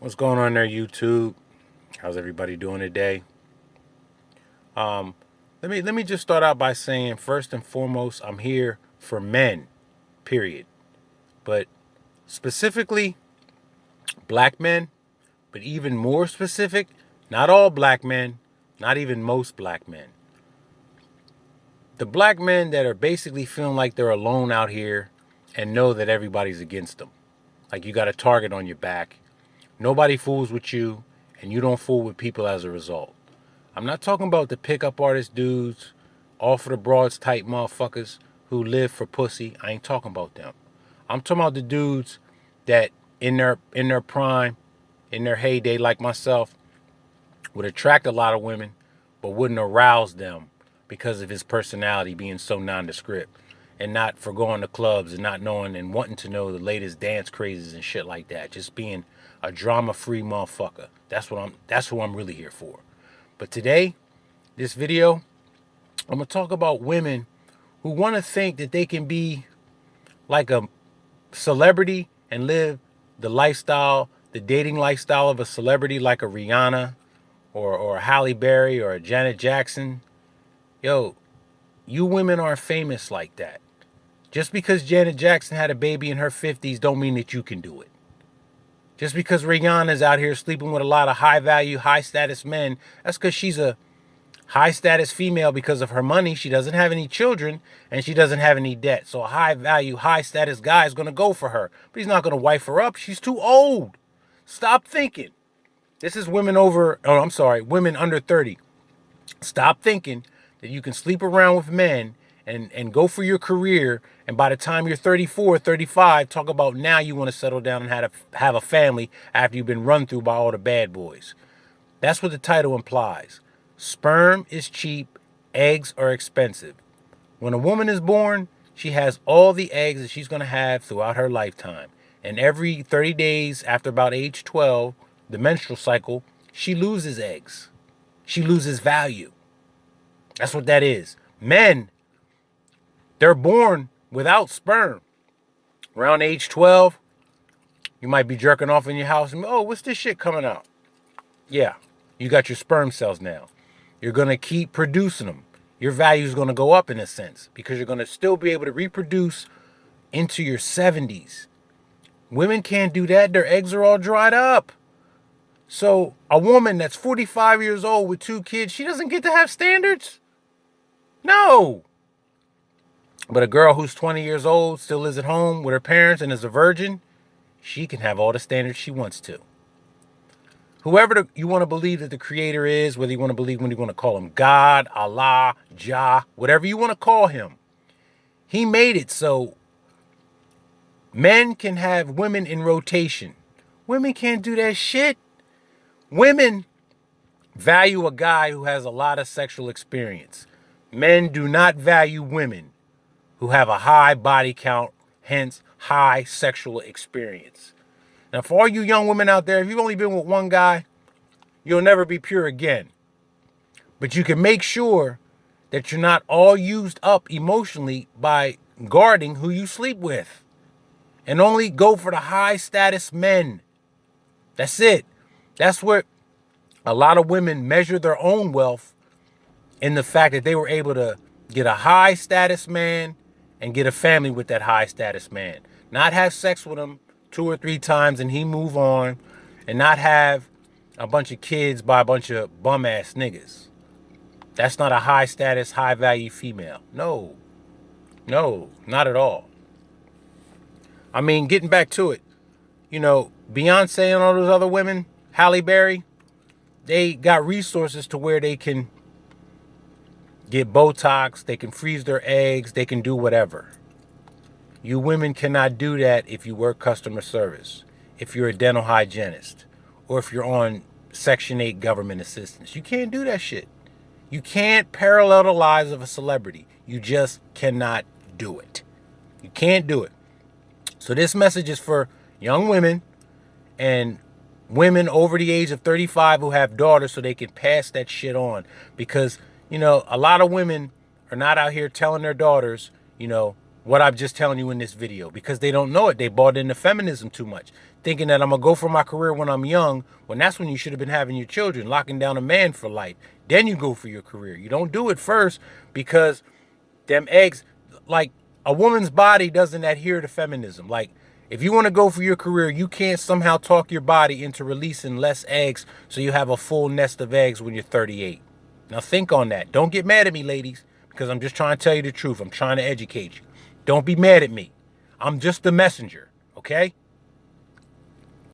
What's going on there, YouTube? How's everybody doing today? Um, let me just start out by saying, first and foremost, I'm here for men, period. But specifically, black men, but even more specific, not all black men, not even most black men. The black men that are basically feeling like they're alone out here and know that everybody's against them. Like you got a target on your back. Nobody fools with you, and you don't fool with people as a result. I'm not talking about the pickup artist dudes, all for the broads type motherfuckers who live for pussy. I ain't talking about them. I'm talking about the dudes that in their prime, in their heyday, like myself, would attract a lot of women, but wouldn't arouse them because of his personality being so nondescript, and not for going to clubs and not knowing and wanting to know the latest dance crazes and shit like that. Just being a drama-free motherfucker. That's who I'm really here for. But today, this video, I'm gonna talk about women who want to think that they can be like a celebrity and live the lifestyle, the dating lifestyle of a celebrity, like a Rihanna or a Halle Berry or a Janet Jackson. Yo, you women aren't famous like that. Just because Janet Jackson had a baby in her 50s don't mean that you can do it. Just because Rihanna's out here sleeping with a lot of high value, high status men, that's because she's a high status female because of her money. She doesn't have any children and she doesn't have any debt. So a high value, high status guy is going to go for her. But he's not going to wife her up. She's too old. Stop thinking. This is women under 30. Stop thinking that you can sleep around with men and go for your career. And by the time you're 34, 35, talk about now you want to settle down and have a family after you've been run through by all the bad boys. That's what the title implies. Sperm is cheap, eggs are expensive. When a woman is born, she has all the eggs that she's going to have throughout her lifetime. And every 30 days after about age 12, the menstrual cycle, she loses eggs. She loses value. That's what that is. Men, they're born without sperm. Around age 12, you might be jerking off in your house and, oh, what's this shit coming out? Yeah, you got your sperm cells now. You're going to keep producing them. Your value is going to go up in a sense because you're going to still be able to reproduce into your 70s. Women can't do that. Their eggs are all dried up. So a woman that's 45 years old with 2 kids, she doesn't get to have standards? No. But a girl who's 20 years old, still lives at home with her parents and is a virgin, she can have all the standards she wants to. Whoever you want to believe that the creator is, whether you want to believe when you want to call him God, Allah, Jah, whatever you want to call him, he made it so men can have women in rotation. Women can't do that shit. Women value a guy who has a lot of sexual experience. Men do not value women who have a high body count, hence high sexual experience. Now, for all you young women out there, if you've only been with one guy, you'll never be pure again. But you can make sure that you're not all used up emotionally by guarding who you sleep with. And only go for the high status men. That's it. That's where a lot of women measure their own wealth, in the fact that they were able to get a high status man and get a family with that high status man. Not have sex with him 2 or 3 times and he move on, and not have a bunch of kids by a bunch of bum ass niggas. That's not a high status, high value female. No, not at all. I mean, getting back to it, Beyonce and all those other women, Halle Berry, they got resources to where they can get Botox, they can freeze their eggs, they can do whatever. You women cannot do that if you work customer service, if you're a dental hygienist, or if you're on Section 8 government assistance. You can't do that shit. You can't parallel the lives of a celebrity. You just cannot do it. You can't do it. So this message is for young women and women over the age of 35 who have daughters, so they can pass that shit on. Because, a lot of women are not out here telling their daughters, what I'm just telling you in this video, because they don't know it. They bought into feminism too much. thinking that I'm going to go for my career when I'm young, when that's when you should have been having your children, locking down a man for life. Then you go for your career. You don't do it first because them eggs, like a woman's body doesn't adhere to feminism. Like if you want to go for your career, you can't somehow talk your body into releasing less eggs so you have a full nest of eggs when you're 38. Now think on that. Don't get mad at me, ladies, because I'm just trying to tell you the truth. I'm trying to educate you. Don't be mad at me. I'm just the messenger, okay?